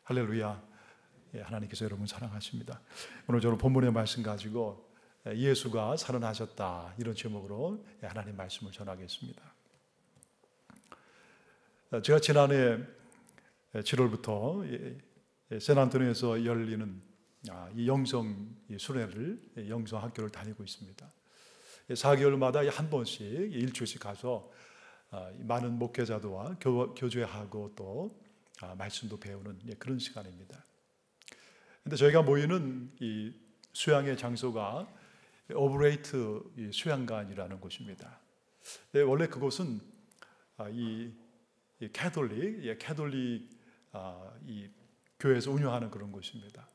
할렐루야. 하나님께서 여러분 사랑하십니다. 오늘 저는 본문의 말씀 가지고 예수가 살아나셨다, 이런 제목으로 하나님 말씀을 전하겠습니다. 제가 지난해 7월부터 샌안토니에서 열리는 이 영성 수련회를, 영성 학교를 다니고 있습니다. 4개월마다 한 번씩 일주일씩 가서 많은 목회자들과 교제하고 또 말씀도 배우는 그런 시간입니다. 근데 저희가 모이는 이 수양의 장소가 오브레이트 수양관이라는 곳입니다. 원래 그곳은 이 캐톨릭 이 교회에서 운영하는 그런 곳입니다.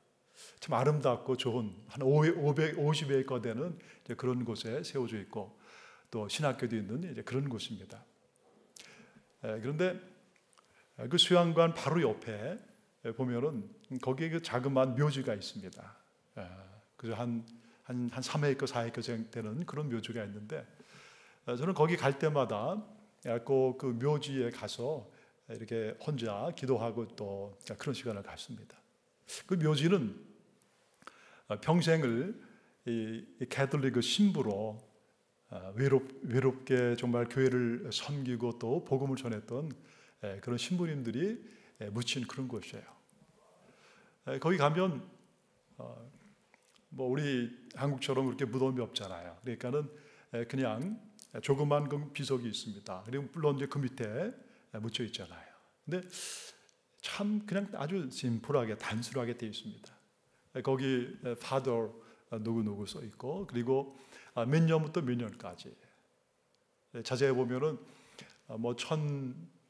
참 아름답고 좋은 한 550에이커 되는 그런 곳에 세워져 있고 또 신학교도 있는 그런 곳입니다. 그런데 그 수양관 바로 옆에 보면은 거기에 그 자그마한 묘지가 있습니다. 그래서 한 3에이커, 4에이커 되는 그런 묘지가 있는데, 저는 거기 갈 때마다 꼭 그 묘지에 가서 이렇게 혼자 기도하고 또 그런 시간을 갖습니다. 그 묘지는 평생을 이 캐톨릭 신부로 외롭게 정말 교회를 섬기고 또 복음을 전했던 그런 신부님들이 묻힌 그런 곳이에요. 거기 가면 뭐 우리 한국처럼 그렇게 무덤이 없잖아요. 그러니까는 그냥 조그만 그 비석이 있습니다. 그리고 물론 이제 그 밑에 묻혀 있잖아요. 근데 참 그냥 아주 심플하게 단순하게 되어 있습니다. 거기 Father 누구 써 있고, 그리고 몇 년부터 몇 년까지 자세히 보면은 뭐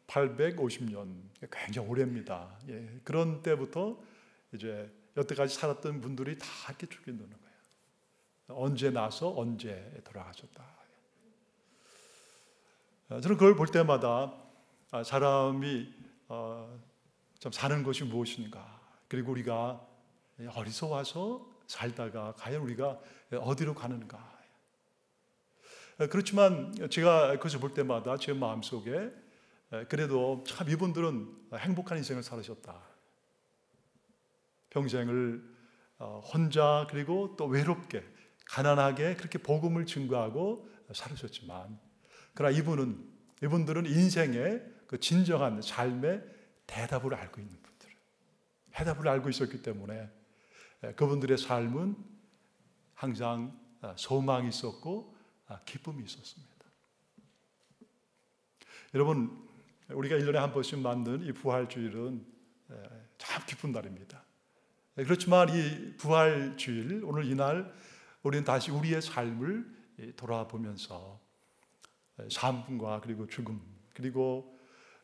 1850년, 굉장히 오래입니다. 그런 때부터 이제 여태까지 살았던 분들이 다 이렇게 죽게 되는 거예요. 언제 나서 언제 돌아가셨다. 저는 그걸 볼 때마다 사람이 참 사는 것이 무엇인가, 그리고 우리가 어디서 와서 살다가 과연 우리가 어디로 가는가. 그렇지만 제가 그것을 볼 때마다 제 마음속에 그래도 참 이분들은 행복한 인생을 살으셨다. 평생을 혼자 그리고 또 외롭게 가난하게 그렇게 복음을 증거하고 살으셨지만, 그러나 이분들은 인생의 그 진정한 삶의 대답을 알고 있는 분들, 해답을 알고 있었기 때문에 그분들의 삶은 항상 소망이 있었고 기쁨이 있었습니다. 여러분, 우리가 1년에 한 번씩 만든 이 부활주일은 참 기쁜 날입니다. 그렇지만 이 부활주일, 오늘 이날 우리는 다시 우리의 삶을 돌아보면서 삶과 그리고 죽음, 그리고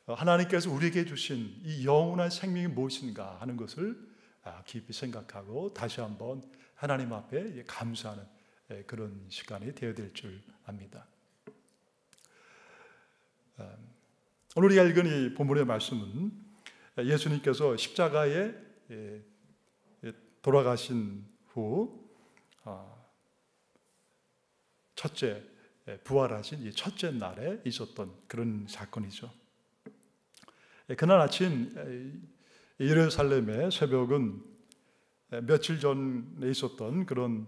하나님께서 우리에게 주신 이 영원한 생명이 무엇인가 하는 것을 깊이 생각하고 다시 한번 하나님 앞에 감사하는 그런 시간이 되어야 될 줄 압니다. 오늘 우리가 읽은 이 본문의 말씀은 예수님께서 십자가에 돌아가신 후 첫째 부활하신 이 첫째 날에 있었던 그런 사건이죠. 그날 아침 예루살렘의 새벽은 며칠 전에 있었던 그런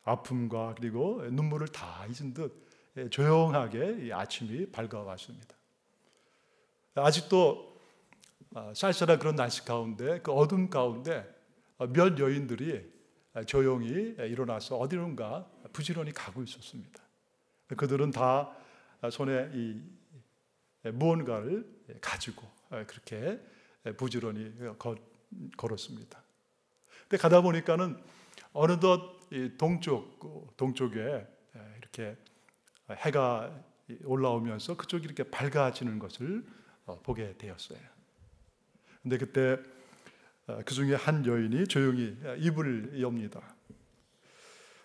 아픔과 그리고 눈물을 다 잊은 듯 조용하게 아침이 밝아왔습니다. 아직도 쌀쌀한 그런 날씨 가운데, 그 어둠 가운데 몇 여인들이 조용히 일어나서 어디론가 부지런히 가고 있었습니다. 그들은 다 손에 이 무언가를 가지고 그렇게 부지런히 걸었습니다. 근데 가다 보니까는 어느덧 동쪽에 이렇게 해가 올라오면서 그쪽이 이렇게 밝아지는 것을 보게 되었어요. 근데 그때 그 중에 한 여인이 조용히 입을 엽니다.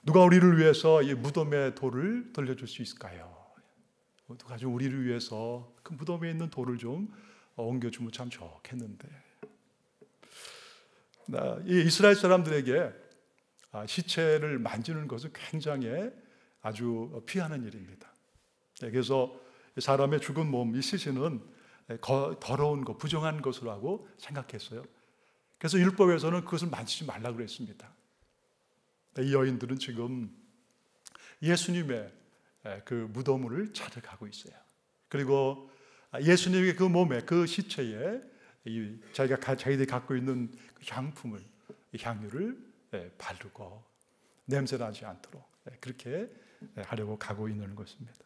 누가 우리를 위해서 이 무덤의 돌을 돌려줄 수 있을까요? 누가 좀 우리를 위해서 그 무덤에 있는 돌을 좀 옮겨주면 참 좋겠는데. 이 이스라엘 사람들에게 시체를 만지는 것은 굉장히 아주 피하는 일입니다. 그래서 사람의 죽은 몸, 이 시신은 더러운 것, 부정한 것이라고 생각했어요. 그래서 율법에서는 그것을 만지지 말라고 그랬습니다. 이 여인들은 지금 예수님의 그 무덤을 찾아가고 있어요. 그리고 예수님의 그 몸에, 그 시체에 자기들이 갖고 있는 향품을, 향유를 바르고 냄새 나지 않도록 그렇게 하려고 가고 있는 것입니다.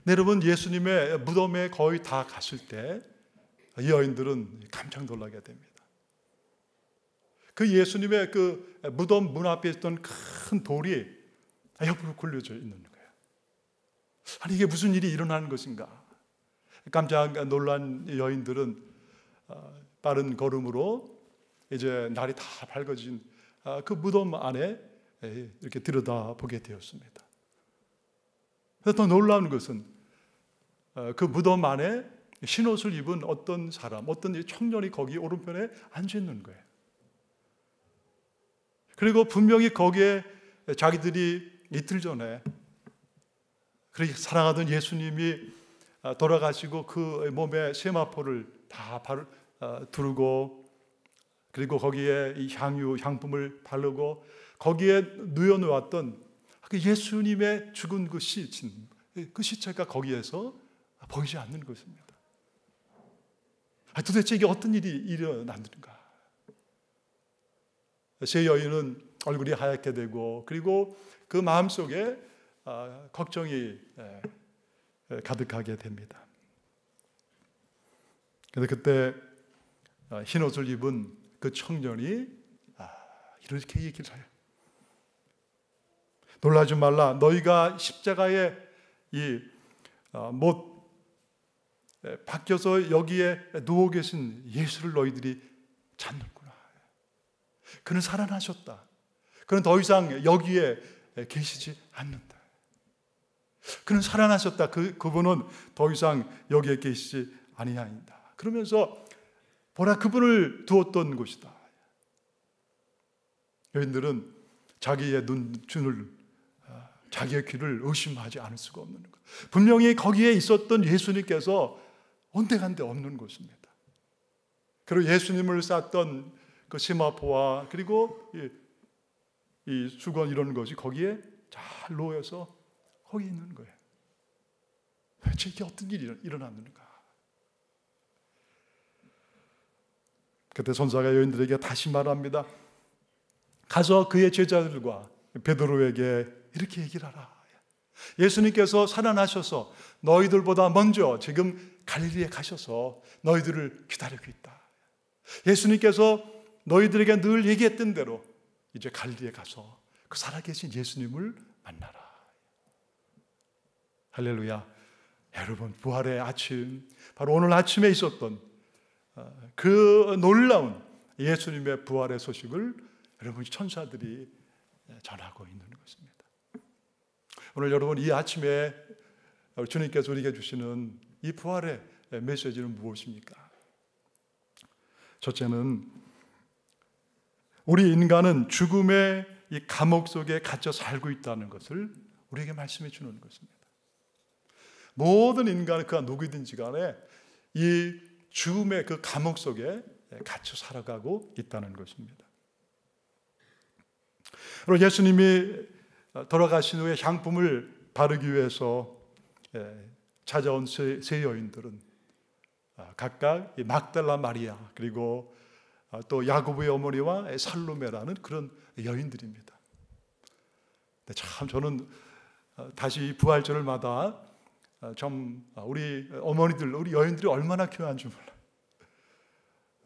여러분, 예수님의 무덤에 거의 다 갔을 때 이 여인들은 깜짝 놀라게 됩니다. 그 예수님의 그 무덤 문 앞에 있던 큰 돌이 옆으로 굴려져 있는 거예요. 아니, 이게 무슨 일이 일어나는 것인가? 깜짝 놀란 여인들은 빠른 걸음으로 이제 날이 다 밝아진 그 무덤 안에 이렇게 들여다보게 되었습니다. 그래서 더 놀라운 것은 그 무덤 안에 흰옷을 입은 어떤 사람, 어떤 청년이 거기 오른편에 앉아 있는 거예요. 그리고 분명히 거기에 자기들이 이틀 전에 그렇게 사랑하던 예수님이 돌아가시고 그 몸에 세마포를 다 두르고, 그리고 거기에 이 향품을 바르고 거기에 누워놓았던 그 예수님의 죽은 그 시체가 거기에서 보이지 않는 것입니다. 도대체 이게 어떤 일이 일어났는가? 세 여인은 얼굴이 하얗게 되고, 그리고 그 마음속에 걱정이 가득하게 됩니다. 그런데 그때 흰옷을 입은 그 청년이 이렇게 얘기를 해요. 놀라지 말라. 너희가 십자가에 못 박혀서 여기에 누워 계신 예수를 너희들이 찾는구나. 그는 살아나셨다. 그는 더 이상 여기에 계시지 않는다. 그는 살아나셨다. 그분은 더 이상 여기에 계시지 아니하인다. 그러면서 보라, 그분을 두었던 곳이다. 여인들은 자기의 눈을, 자기의 귀를 의심하지 않을 수가 없는 것. 분명히 거기에 있었던 예수님께서 온데간데 없는 것입니다. 그리고 예수님을 쌌던 그 세마포와 그리고 이 수건 이런 것이 거기에 잘 놓여서 거기 있는 거예요. 대체 이게 어떤 일이 일어났는가? 그때 선사가 여인들에게 다시 말합니다. 가서 그의 제자들과 베드로에게 이렇게 얘기를 하라. 예수님께서 살아나셔서 너희들보다 먼저 지금 갈릴리에 가셔서 너희들을 기다리고 있다. 예수님께서 너희들에게 늘 얘기했던 대로 이제 갈릴리에 가서 그 살아계신 예수님을 만나라. 할렐루야. 여러분, 부활의 아침, 바로 오늘 아침에 있었던 그 놀라운 예수님의 부활의 소식을 여러분 천사들이 전하고 있는 것입니다. 오늘 여러분, 이 아침에 주님께서 우리에게 주시는 이 부활의 메시지는 무엇입니까? 첫째는 우리 인간은 죽음의 이 감옥 속에 갇혀 살고 있다는 것을 우리에게 말씀해 주는 것입니다. 모든 인간은 그가 누구든지 간에 이 죽음의 그 감옥 속에 갇혀 살아가고 있다는 것입니다. 그리고 예수님이 돌아가신 후에 향품을 바르기 위해서 찾아온 세 여인들은 각각 막달라 마리아, 그리고 또 야고보의 어머니와 살로메라는 그런 여인들입니다. 참 저는 다시 부활절을마다 좀 우리 어머니들, 우리 여인들이 얼마나 귀한 줄 몰라요.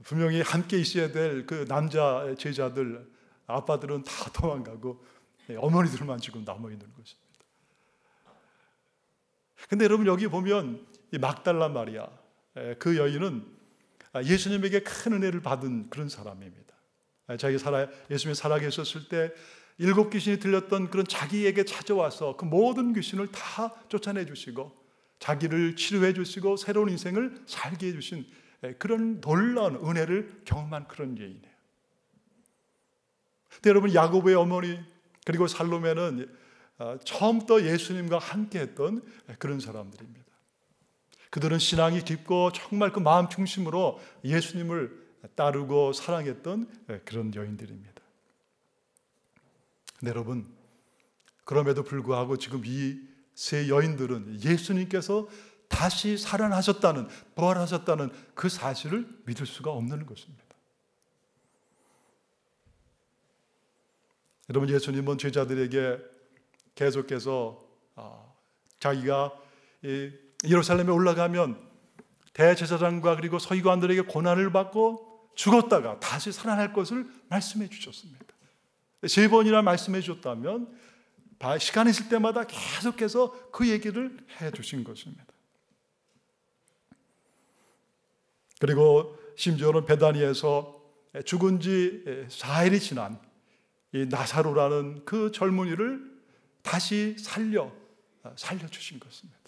분명히 함께 있어야 될 그 남자 제자들, 아빠들은 다 도망가고 어머니들만 지금 남아 있는 것입니다. 근데 여러분, 여기 보면 이 막달라 마리아, 그 여인은 예수님에게 큰 은혜를 받은 그런 사람입니다. 예수님이 살아계셨을 때 7 귀신이 들렸던 그런 자기에게 찾아와서 그 모든 귀신을 다 쫓아내 주시고 자기를 치료해 주시고 새로운 인생을 살게 해 주신 그런 놀라운 은혜를 경험한 그런 여인이에요. 근데 여러분, 야고보의 어머니 그리고 살로메는 처음부터 예수님과 함께 했던 그런 사람들입니다. 그들은 신앙이 깊고 정말 그 마음 중심으로 예수님을 따르고 사랑했던 그런 여인들입니다. 네, 여러분, 그럼에도 불구하고 지금 이 세 여인들은 예수님께서 다시 살아나셨다는, 부활하셨다는 그 사실을 믿을 수가 없는 것입니다. 여러분, 예수님은 제자들에게 계속해서 자기가 예루살렘에 올라가면 대제사장과 그리고 서기관들에게 고난을 받고 죽었다가 다시 살아날 것을 말씀해 주셨습니다. 3번이나 말씀해 주셨다면 시간이 있을 때마다 계속해서 그 얘기를 해 주신 것입니다. 그리고 심지어는 베다니에서 죽은 지 4일이 지난 이 나사로라는 그 젊은이를 다시 살려주신 것입니다.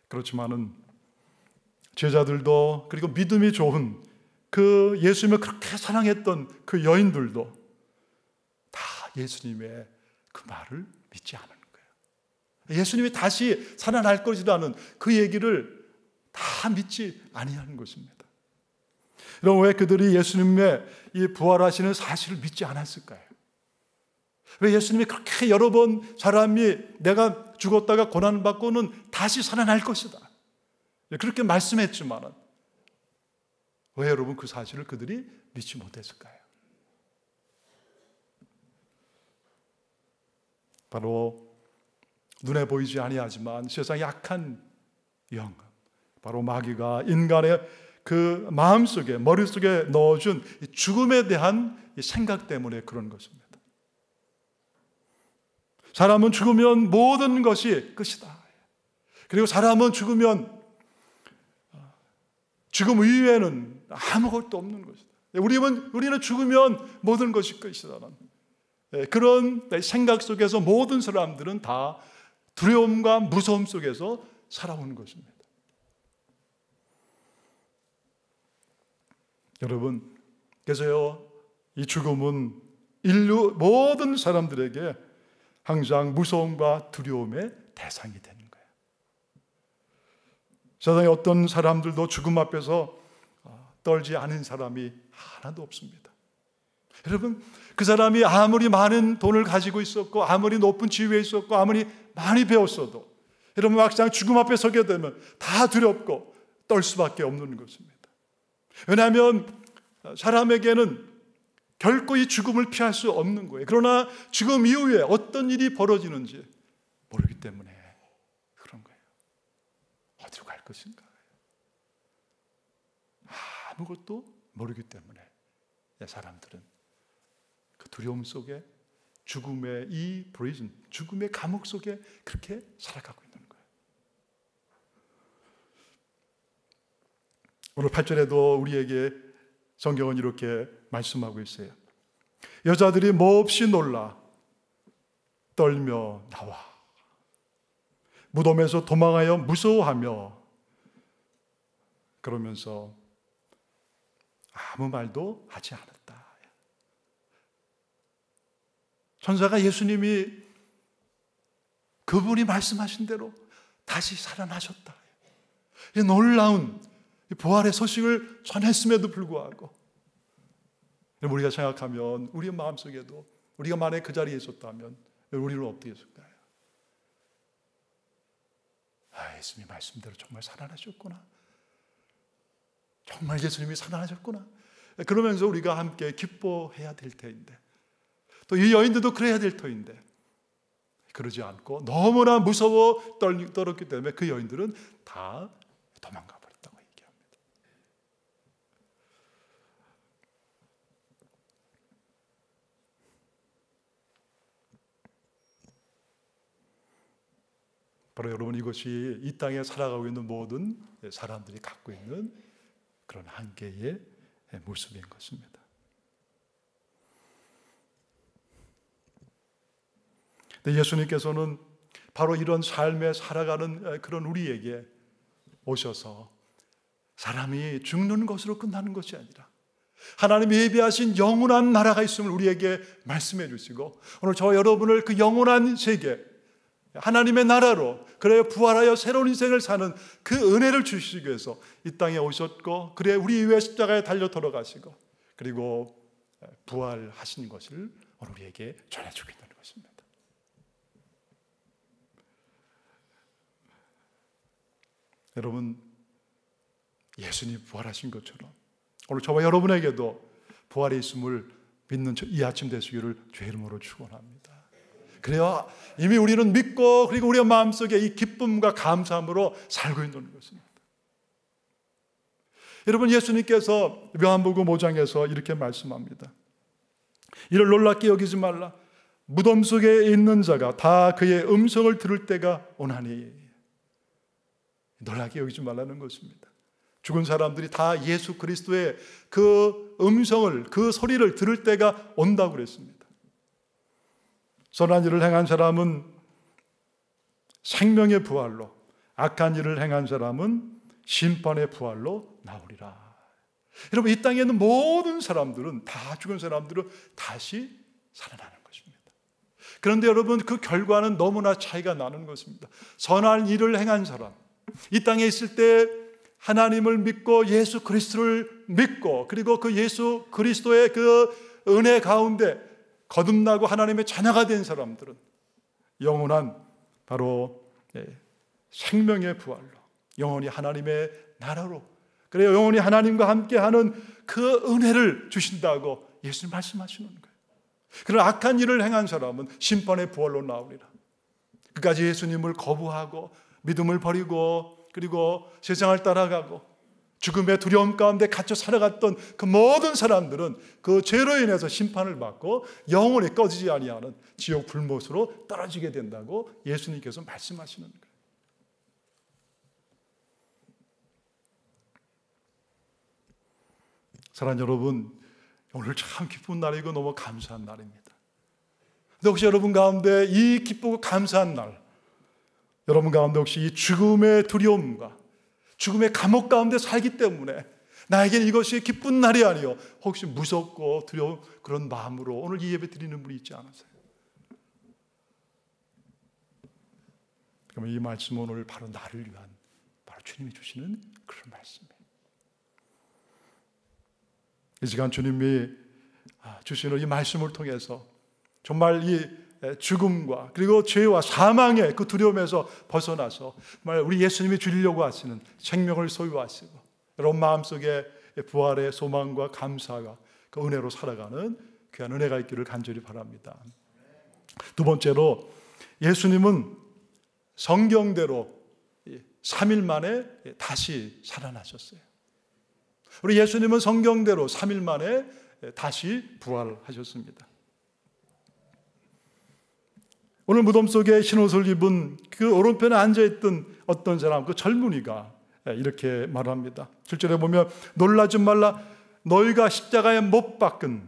그렇지만은 제자들도 그리고 믿음이 좋은 그 예수님을 그렇게 사랑했던 그 여인들도 다 예수님의 그 말을 믿지 않은 거예요. 예수님이 다시 살아날 것이라는 그 얘기를 다 믿지 아니하는 것입니다. 여러분, 왜 그들이 예수님의 이 부활하시는 사실을 믿지 않았을까요? 왜 예수님이 그렇게 여러 번 사람이 내가 죽었다가 고난받고는 다시 살아날 것이다 그렇게 말씀했지만 왜 여러분 그 사실을 그들이 믿지 못했을까요? 바로 눈에 보이지 아니하지만 세상에 약한 영, 바로 마귀가 인간의 그 마음속에, 머릿속에 넣어준 죽음에 대한 생각 때문에 그런 것입니다. 사람은 죽으면 모든 것이 끝이다. 그리고 사람은 죽으면 죽음 이외에는 아무것도 없는 것이다. 우리는 죽으면 모든 것이 끝이라는 그런 생각 속에서 모든 사람들은 다 두려움과 무서움 속에서 살아오는 것입니다. 여러분, 그래서요, 이 죽음은 인류 모든 사람들에게 항상 무서움과 두려움의 대상이 되는 거예요. 세상에 어떤 사람들도 죽음 앞에서 떨지 않은 사람이 하나도 없습니다. 여러분, 그 사람이 아무리 많은 돈을 가지고 있었고 아무리 높은 지위에 있었고 아무리 많이 배웠어도 여러분, 막상 죽음 앞에 서게 되면 다 두렵고 떨 수밖에 없는 것입니다. 왜냐하면 사람에게는 결코 이 죽음을 피할 수 없는 거예요. 그러나 죽음 이후에 어떤 일이 벌어지는지 모르기 때문에 그런 거예요. 어디로 갈 것인가? 아무것도 모르기 때문에 사람들은 그 두려움 속에 죽음의 이 프리즌, 죽음의 감옥 속에 그렇게 살아가고 있는 거예요. 오늘 8절에도 우리에게 성경은 이렇게 말씀하고 있어요. 여자들이 몹시 놀라 떨며 나와 무덤에서 도망하여 무서워하며 그러면서 아무 말도 하지 않았다. 천사가 예수님이 그분이 말씀하신 대로 다시 살아나셨다. 이 놀라운 부활의 소식을 전했음에도 불구하고 우리가 생각하면 우리 마음속에도 우리가 만약에 그 자리에 있었다면 우리는 어떻게 했을까요? 예수님 말씀대로 정말 살아나셨구나. 정말 예수님이 살아나셨구나. 그러면서 우리가 함께 기뻐해야 될 터인데 또 이 여인들도 그래야 될 터인데 그러지 않고 너무나 무서워 떨었기 때문에 그 여인들은 다 도망가 버렸다고 얘기합니다. 바로 여러분, 이것이 이 땅에 살아가고 있는 모든 사람들이 갖고 있는 그런 한계의 모습인 것입니다. 근데 예수님께서는 바로 이런 삶에 살아가는 그런 우리에게 오셔서 사람이 죽는 것으로 끝나는 것이 아니라 하나님이 예비하신 영원한 나라가 있음을 우리에게 말씀해 주시고 오늘 저 여러분을 그 영원한 세계, 하나님의 나라로, 그래 부활하여 새로운 인생을 사는 그 은혜를 주시기 위해서 이 땅에 오셨고, 그래 우리 위해 십자가에 달려 돌아가시고, 그리고 부활하신 것을 오늘 우리에게 전해주고 있는 것입니다. 여러분, 예수님이 부활하신 것처럼 오늘 저와 여러분에게도 부활의 있음을 믿는 이 아침 되시기를 주의 이름으로 축원합니다. 그래야 이미 우리는 믿고, 그리고 우리의 마음속에 이 기쁨과 감사함으로 살고 있는 것입니다. 여러분, 예수님께서 요한복음 5장에서 이렇게 말씀합니다. 이를 놀랍게 여기지 말라. 무덤 속에 있는 자가 다 그의 음성을 들을 때가 오나니. 놀랍게 여기지 말라는 것입니다. 죽은 사람들이 다 예수 그리스도의 그 음성을, 그 소리를 들을 때가 온다고 그랬습니다. 선한 일을 행한 사람은 생명의 부활로, 악한 일을 행한 사람은 심판의 부활로 나오리라. 여러분, 이 땅에 있는 모든 사람들은, 다 죽은 사람들은 다시 살아나는 것입니다. 그런데 여러분, 그 결과는 너무나 차이가 나는 것입니다. 선한 일을 행한 사람, 이 땅에 있을 때 하나님을 믿고 예수 그리스도를 믿고, 그리고 그 예수 그리스도의 그 은혜 가운데 거듭나고 하나님의 자녀가 된 사람들은 영원한 바로 생명의 부활로, 영원히 하나님의 나라로, 그래요, 영원히 하나님과 함께하는 그 은혜를 주신다고 예수님 말씀하시는 거예요. 그러나 악한 일을 행한 사람은 심판의 부활로 나오리라. 끝까지 예수님을 거부하고 믿음을 버리고, 그리고 세상을 따라가고 죽음의 두려움 가운데 갇혀 살아갔던 그 모든 사람들은 그 죄로 인해서 심판을 받고 영원히 꺼지지 아니하는 지옥 불못으로 떨어지게 된다고 예수님께서 말씀하시는 거예요. 사랑하는 여러분, 오늘 참 기쁜 날이고 너무 감사한 날입니다. 근데 혹시 여러분 가운데 이 기쁘고 감사한 날, 여러분 가운데 혹시 이 죽음의 두려움과 죽음의 감옥 가운데 살기 때문에 나에게는 이것이 기쁜 날이 아니요, 혹시 무섭고 두려운 그런 마음으로 오늘 이 예배 드리는 분이 있지 않으세요? 그러면 이 말씀은 오늘 바로 나를 위한, 바로 주님이 주시는 그런 말씀이에요. 이 시간 주님이 주시는 이 말씀을 통해서 정말 이 죽음과 그리고 죄와 사망의 그 두려움에서 벗어나서 정말 우리 예수님이 주려고 하시는 생명을 소유하시고 여러분 마음속에 부활의 소망과 감사가 그 은혜로 살아가는 귀한 은혜가 있기를 간절히 바랍니다. 두 번째로, 예수님은 성경대로 3일 만에 다시 살아나셨어요. 우리 예수님은 성경대로 3일 만에 다시 부활하셨습니다. 오늘 무덤 속에 흰옷을 입은 그 오른편에 앉아있던 어떤 사람, 그 젊은이가 이렇게 말합니다. 7절에 보면 놀라지 말라. 너희가 십자가에 못 박으신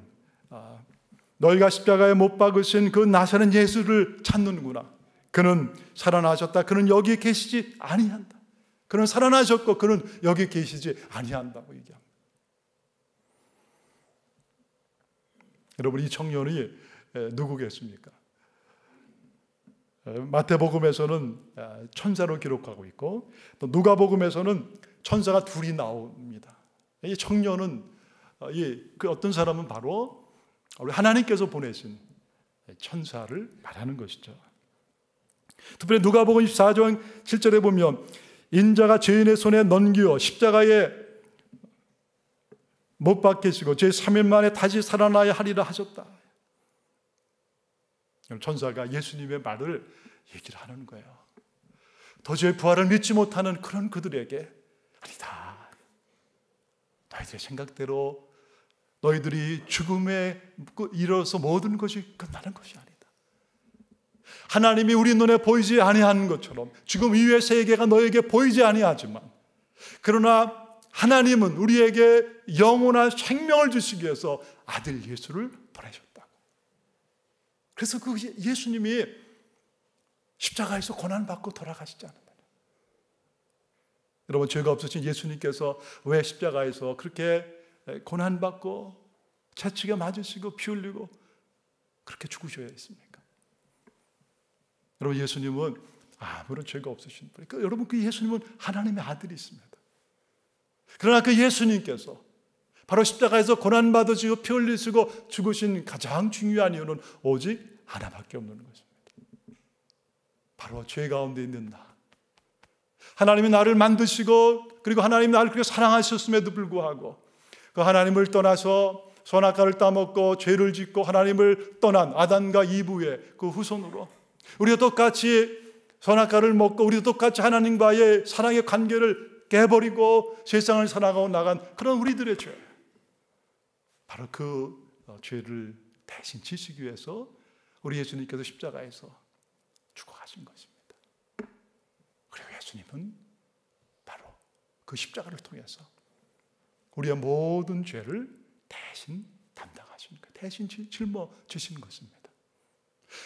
그 나사렛 예수를 찾는구나. 그는 살아나셨다. 그는 여기 계시지 아니한다. 그는 살아나셨고 그는 여기 계시지 아니한다고 얘기합니다. 여러분, 이 청년이 누구겠습니까? 마태복음에서는 천사로 기록하고 있고, 또 누가복음에서는 천사가 둘이 나옵니다. 이 청년은 그 어떤 사람은 바로 우리 하나님께서 보내신 천사를 말하는 것이죠. 특별히 누가복음 24장 7절에 보면 인자가 죄인의 손에 넘겨 십자가에 못 박히시고 제3일 만에 다시 살아나야 하리라 하셨다. 천사가 예수님의 말을 얘기를 하는 거예요. 도저히 부활을 믿지 못하는 그런 그들에게 아니다. 너희들의 생각대로 너희들이 죽음에 이르러서 모든 것이 끝나는 것이 아니다. 하나님이 우리 눈에 보이지 아니하는 것처럼 죽음 이후의 세계가 너에게 보이지 아니하지만, 그러나 하나님은 우리에게 영원한 생명을 주시기 위해서 아들 예수를 보내셨다고. 그래서 그 예수님이 십자가에서 고난받고 돌아가시잖아요. 여러분, 죄가 없으신 예수님께서 왜 십자가에서 그렇게 고난받고 채찍에 맞으시고 피 흘리고 그렇게 죽으셔야 했습니까? 여러분, 예수님은 아무런 죄가 없으신 분이에요. 그러니까 여러분, 그 예수님은 하나님의 아들이십니다. 그러나 그 예수님께서 바로 십자가에서 고난받으시고 피 흘리시고 죽으신 가장 중요한 이유는 오직 하나밖에 없는 것입니다. 바로 죄 가운데 있는 나. 하나님이 나를 만드시고 그리고 하나님이 나를 그렇게 사랑하셨음에도 불구하고 그 하나님을 떠나서 선악과를 따먹고 죄를 짓고 하나님을 떠난 아담과 이브의 그 후손으로 우리가 똑같이 선악과를 먹고 우리도 똑같이 하나님과의 사랑의 관계를 깨버리고 세상을 살아가고 나간 그런 우리들의 죄, 바로 그 죄를 대신 지시기 위해서 우리 예수님께서 십자가에서 죽어가신 것입니다. 그리고 예수님은 바로 그 십자가를 통해서 우리의 모든 죄를 대신 담당하신 것, 대신 짊어지신 것입니다.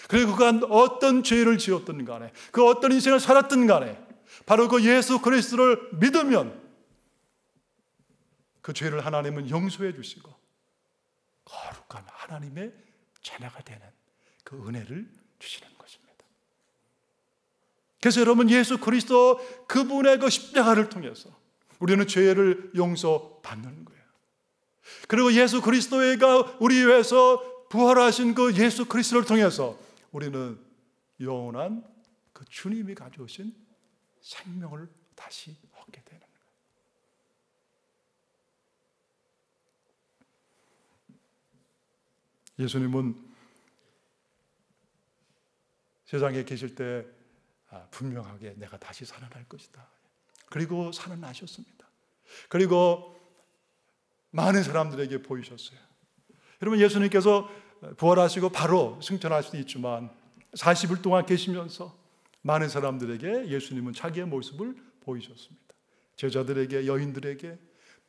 그리고 그가 어떤 죄를 지었든 간에 그 어떤 인생을 살았든 간에 바로 그 예수 그리스도를 믿으면 그 죄를 하나님은 용서해 주시고 거룩한 하나님의 자녀가 되는 그 은혜를 주시는 것입니다. 그래서 여러분, 예수 그리스도 그분의 그 십자가를 통해서 우리는 죄를 용서받는 거예요. 그리고 예수 그리스도가 우리 위해서 부활하신 그 예수 그리스도를 통해서 우리는 영원한 그 주님이 가져오신 생명을 다시 얻게 되는 거예요. 예수님은 세상에 계실 때 분명하게 내가 다시 살아날 것이다. 그리고 살아나셨습니다. 그리고 많은 사람들에게 보이셨어요. 여러분, 예수님께서 부활하시고 바로 승천할 수도 있지만 40일 동안 계시면서 많은 사람들에게 예수님은 자기의 모습을 보이셨습니다. 제자들에게, 여인들에게,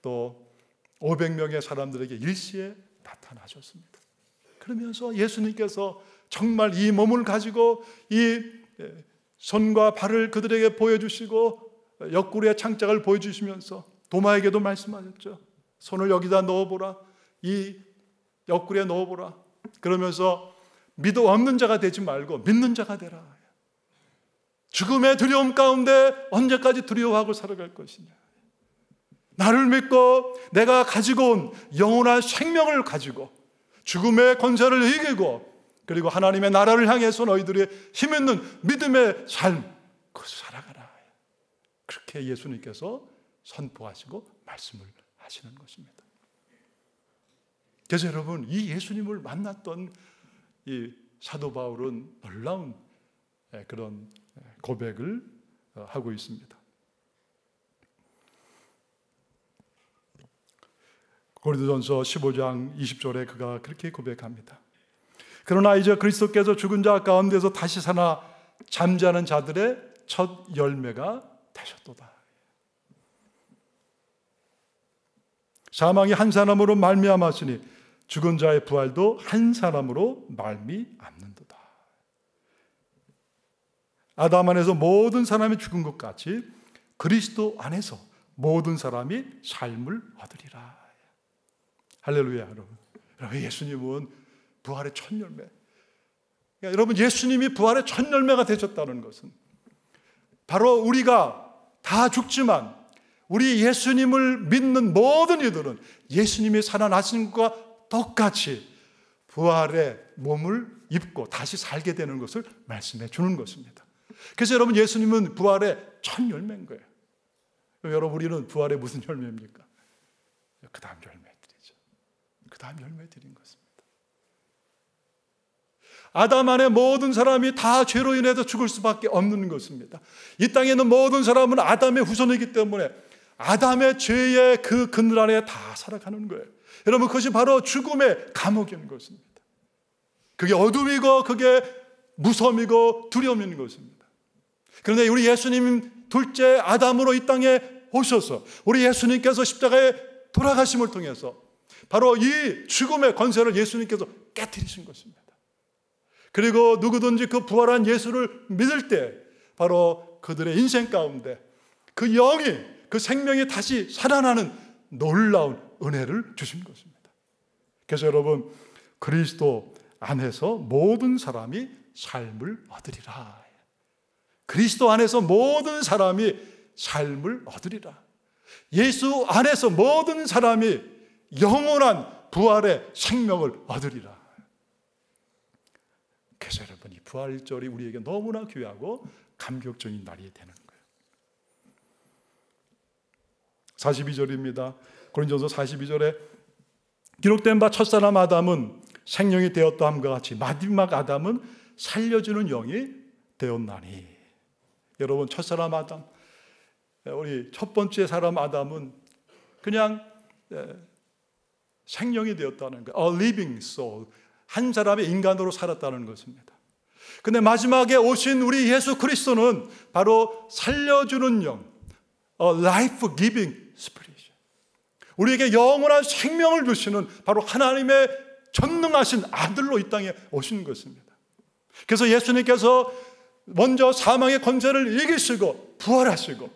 또 500명의 사람들에게 일시에 나타나셨습니다. 그러면서 예수님께서 정말 이 몸을 가지고 이 손과 발을 그들에게 보여주시고 옆구리의 창작을 보여주시면서 도마에게도 말씀하셨죠. 손을 여기다 넣어보라. 이 옆구리에 넣어보라. 그러면서 믿음 없는 자가 되지 말고 믿는 자가 되라. 죽음의 두려움 가운데 언제까지 두려워하고 살아갈 것이냐. 나를 믿고 내가 가지고 온 영원한 생명을 가지고 죽음의 권세를 이기고 그리고 하나님의 나라를 향해서 너희들의 힘있는 믿음의 삶, 그것을 살아가라. 그렇게 예수님께서 선포하시고 말씀을 하시는 것입니다. 그래서 여러분, 이 예수님을 만났던 이 사도 바울은 놀라운 그런 고백을 하고 있습니다. 고린도전서 15장 20절에 그가 그렇게 고백합니다. 그러나 이제 그리스도께서 죽은 자 가운데서 다시 살아 잠자는 자들의 첫 열매가 되셨도다. 사망이 한 사람으로 말미암았으니 죽은 자의 부활도 한 사람으로 말미암는도다. 아담 안에서 모든 사람이 죽은 것 같이 그리스도 안에서 모든 사람이 삶을 얻으리라. 할렐루야. 여러분, 예수님은 부활의 첫 열매. 그러니까 여러분, 예수님이 부활의 첫 열매가 되셨다는 것은 바로 우리가 다 죽지만 우리 예수님을 믿는 모든 이들은 예수님이 살아나신 것과 똑같이 부활의 몸을 입고 다시 살게 되는 것을 말씀해 주는 것입니다. 그래서 여러분, 예수님은 부활의 첫 열매인 거예요. 여러분, 우리는 부활의 무슨 열매입니까? 그 다음 열매들이죠. 그 다음 열매들인 것입니다. 아담 안에 모든 사람이 다 죄로 인해서 죽을 수밖에 없는 것입니다. 이 땅에 있는 모든 사람은 아담의 후손이기 때문에 아담의 죄의 그 그늘 안에 다 살아가는 거예요. 여러분, 그것이 바로 죽음의 감옥인 것입니다. 그게 어둠이고 그게 무섬이고 두려움인 것입니다. 그런데 우리 예수님 둘째 아담으로 이 땅에 오셔서 우리 예수님께서 십자가에 돌아가심을 통해서 바로 이 죽음의 권세를 예수님께서 깨뜨리신 것입니다. 그리고 누구든지 그 부활한 예수를 믿을 때 바로 그들의 인생 가운데 그 영이, 그 생명이 다시 살아나는 놀라운 은혜를 주신 것입니다. 그래서 여러분, 그리스도 안에서 모든 사람이 삶을 얻으리라. 그리스도 안에서 모든 사람이 삶을 얻으리라. 예수 안에서 모든 사람이 영원한 부활의 생명을 얻으리라. 그래서 여러분, 이 부활절이 우리에게 너무나 귀하고 감격적인 날이 되는 거예요. 42절입니다. 고린도전서 42절에 기록된 바 첫사람 아담은 생명이 되었다 함과 같이 마지막 아담은 살려주는 영이 되었나니. 여러분, 첫사람 아담, 우리 첫 번째 사람 아담은 그냥 생명이 되었다는 거예요. A living soul, 한 사람의 인간으로 살았다는 것입니다. 근데 마지막에 오신 우리 예수 그리스도는 바로 살려주는 영, A life-giving spirit, 우리에게 영원한 생명을 주시는 바로 하나님의 전능하신 아들로 이 땅에 오신 것입니다. 그래서 예수님께서 먼저 사망의 권세를 이기시고 부활하시고,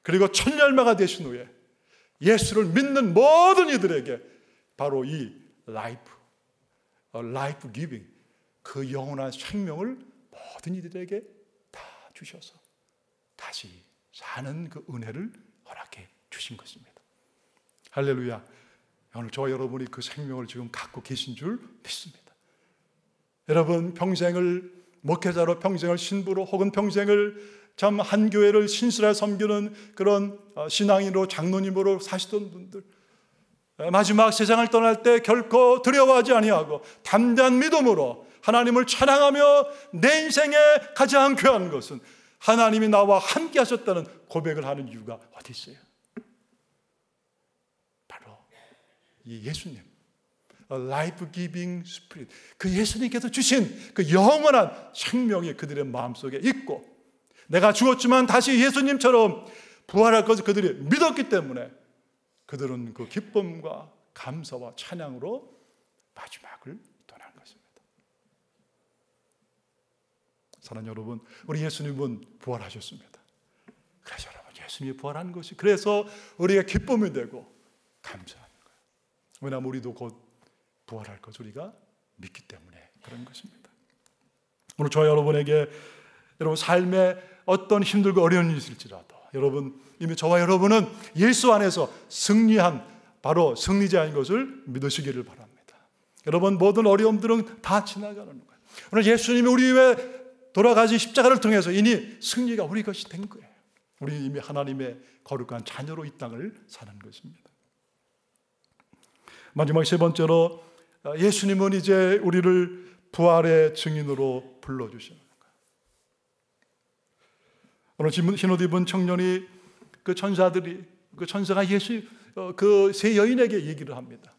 그리고 첫 열매가 되신 후에 예수를 믿는 모든 이들에게 바로 이 life giving, 그 영원한 생명을 모든 이들에게 다 주셔서 다시 사는 그 은혜를 허락해 주신 것입니다. 할렐루야. 오늘 저와 여러분이 그 생명을 지금 갖고 계신 줄 믿습니다. 여러분, 평생을 목회자로, 평생을 신부로, 혹은 평생을 참 한 교회를 신실하게 섬기는 그런 신앙인으로, 장로님으로 사시던 분들, 마지막 세상을 떠날 때 결코 두려워하지 아니하고 담대한 믿음으로 하나님을 찬양하며 내 인생에 가장 귀한 것은 하나님이 나와 함께 하셨다는 고백을 하는 이유가 어디 있어요? 바로 이 예수님, life-giving spirit, 그 예수님께서 주신 그 영원한 생명이 그들의 마음속에 있고, 내가 죽었지만 다시 예수님처럼 부활할 것을 그들이 믿었기 때문에 그들은 그 기쁨과 감사와 찬양으로 마지막을 떠난 것입니다. 사랑하는 여러분, 우리 예수님은 부활하셨습니다. 그래서 여러분, 예수님이 부활한 것이 그래서 우리가 기쁨이 되고 감사하는 거예요. 왜냐하면 우리도 곧 부활할 것을 우리가 믿기 때문에 그런 것입니다. 오늘 저와 여러분에게, 여러분 삶에 어떤 힘들고 어려운 일이 있을지라도 여러분, 이미 저와 여러분은 예수 안에서 승리한 바로 승리자인 것을 믿으시기를 바랍니다. 여러분, 모든 어려움들은 다 지나가는 거예요. 오늘 예수님이 우리 위해 돌아가신 십자가를 통해서 이미 승리가 우리 것이 된 거예요. 우리 이미 하나님의 거룩한 자녀로 이 땅을 사는 것입니다. 마지막 세 번째로, 예수님은 이제 우리를 부활의 증인으로 불러주시는 거예요. 오늘 흰 옷 입은 청년이 그 천사들이, 그 천사가 예수, 그 세 여인에게 얘기를 합니다.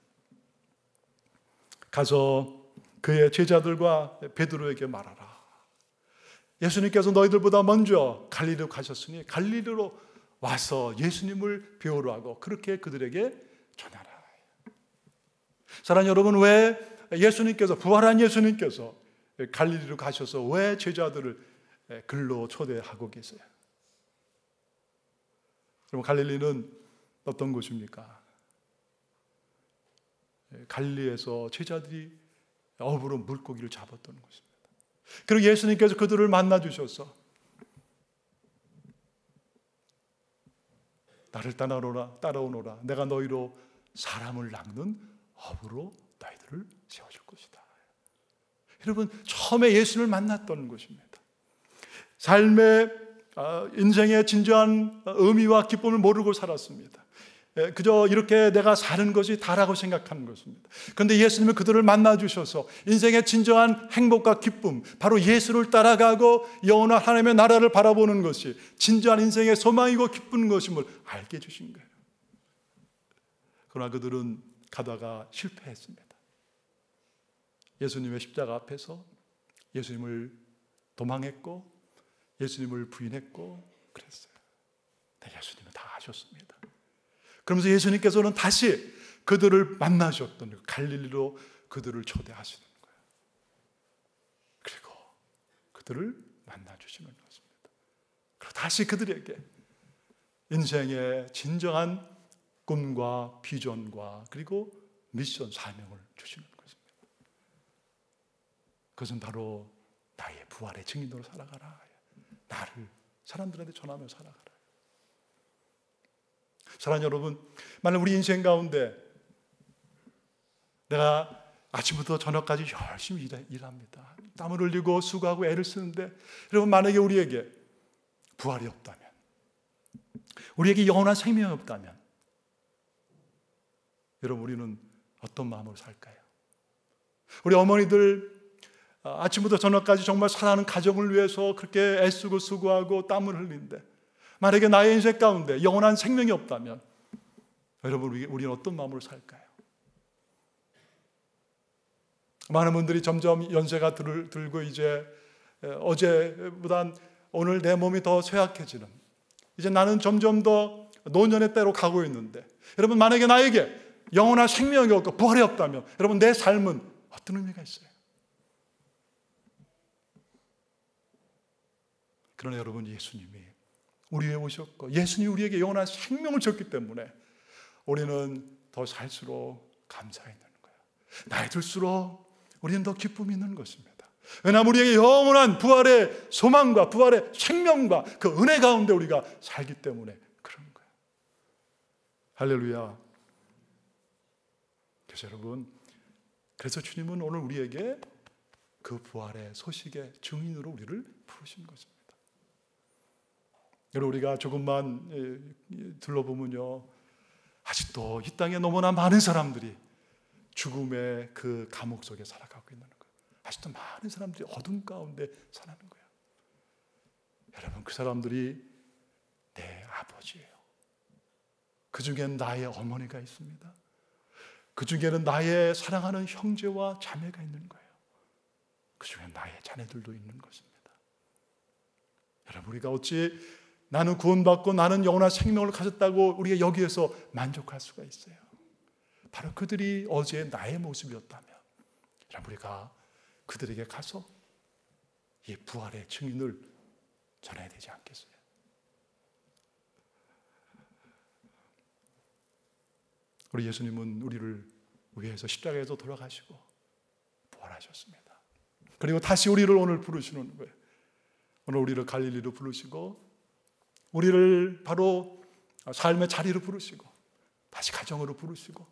가서 그의 제자들과 베드로에게 말하라. 예수님께서 너희들보다 먼저 갈릴리로 가셨으니 갈릴리로 와서 예수님을 배우러 하고 그렇게 그들에게 전하라. 사랑하는 여러분, 왜 예수님께서, 부활한 예수님께서 갈릴리로 가셔서 왜 제자들을 글로 초대하고 계세요? 그럼 갈릴리는 어떤 곳입니까? 갈릴리에서 제자들이 어부로 물고기를 잡았던 곳입니다. 그리고 예수님께서 그들을 만나 주셔서 나를 따라오너라. 내가 너희로 사람을 낚는 어부로 너희들을 세워줄 것이다. 여러분, 처음에 예수님을 만났던 곳입니다. 삶의, 인생의 진정한 의미와 기쁨을 모르고 살았습니다. 그저 이렇게 내가 사는 것이 다라고 생각하는 것입니다. 그런데 예수님은 그들을 만나 주셔서 인생의 진정한 행복과 기쁨, 바로 예수를 따라가고 영원한 하나님의 나라를 바라보는 것이 진정한 인생의 소망이고 기쁜 것임을 알게 해주신 거예요. 그러나 그들은 가다가 실패했습니다. 예수님의 십자가 앞에서 예수님을 도망했고 예수님을 부인했고 그랬어요. 네, 예수님은 다 아셨습니다. 그러면서 예수님께서는 다시 그들을 만나셨던 거예요. 갈릴리로 그들을 초대하시는 거예요. 그리고 그들을 만나주시는 것입니다. 그리고 다시 그들에게 인생의 진정한 꿈과 비전과 그리고 미션, 사명을 주시는 것입니다. 그것은 바로 나의 부활의 증인으로 살아가라. 나를 사람들한테 전하며 살아가라. 사랑하는 여러분, 만약 우리 인생 가운데 내가 아침부터 저녁까지 열심히 일합니다. 땀을 흘리고 수고하고 애를 쓰는데, 여러분, 만약에 우리에게 부활이 없다면, 우리에게 영원한 생명이 없다면, 여러분, 우리는 어떤 마음으로 살까요? 우리 어머니들 아침부터 저녁까지 정말 사랑하는 가정을 위해서 그렇게 애쓰고 수고하고 땀을 흘리는데, 만약에 나의 인생 가운데 영원한 생명이 없다면, 여러분, 우리는 어떤 마음으로 살까요? 많은 분들이 점점 연세가 들고 이제 어제보단 오늘 내 몸이 더 쇠약해지는, 이제 나는 점점 더 노년의 때로 가고 있는데, 여러분, 만약에 나에게 영원한 생명이 없고 부활이 없다면, 여러분, 내 삶은 어떤 의미가 있어요? 그러나 여러분, 예수님이 우리 위해 오셨고 예수님이 우리에게 영원한 생명을 줬기 때문에 우리는 더 살수록 감사가 있는 거예요. 나이 들수록 우리는 더 기쁨이 있는 것입니다. 왜냐하면 우리에게 영원한 부활의 소망과 부활의 생명과 그 은혜 가운데 우리가 살기 때문에 그런 거예요. 할렐루야. 그래서 여러분, 그래서 주님은 오늘 우리에게 그 부활의 소식의 증인으로 우리를 부르신 것입니다. 여러분, 우리가 조금만 둘러보면요, 아직도 이 땅에 너무나 많은 사람들이 죽음의 그 감옥 속에 살아가고 있는 거예요. 아직도 많은 사람들이 어둠 가운데 사는 거예요. 여러분, 그 사람들이 내 아버지예요. 그 중엔 나의 어머니가 있습니다. 그 중에는 나의 사랑하는 형제와 자매가 있는 거예요. 그 중에 나의 자녀들도 있는 것입니다. 여러분, 우리가 어찌 나는 구원받고 나는 영원한 생명을 가졌다고 우리가 여기에서 만족할 수가 있어요? 바로 그들이 어제 나의 모습이었다면, 여러분, 우리가 그들에게 가서 이 부활의 증인을 전해야 되지 않겠어요? 우리 예수님은 우리를 위해서 십자가에서 돌아가시고 부활하셨습니다. 그리고 다시 우리를 오늘 부르시는 거예요. 오늘 우리를 갈릴리로 부르시고 우리를 바로 삶의 자리로 부르시고 다시 가정으로 부르시고,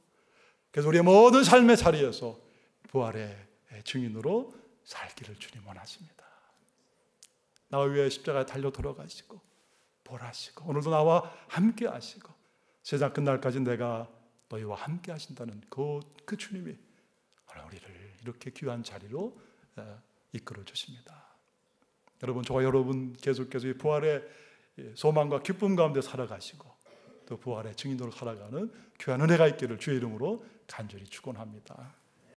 그래서 우리의 모든 삶의 자리에서 부활의 증인으로 살기를 주님 원하십니다. 나와 위해 십자가에 달려 돌아가시고 부활하시고 오늘도 나와 함께 하시고 세상 끝날까지 내가 너희와 함께 하신다는 그 주님이 오늘 우리를 이렇게 귀한 자리로 이끌어 주십니다. 여러분, 저와 여러분 계속해서 이 부활의 소망과 기쁨 가운데 살아가시고 또 부활의 증인으로 살아가는 귀한 은혜가 있기를 주의 이름으로 간절히 축원합니다.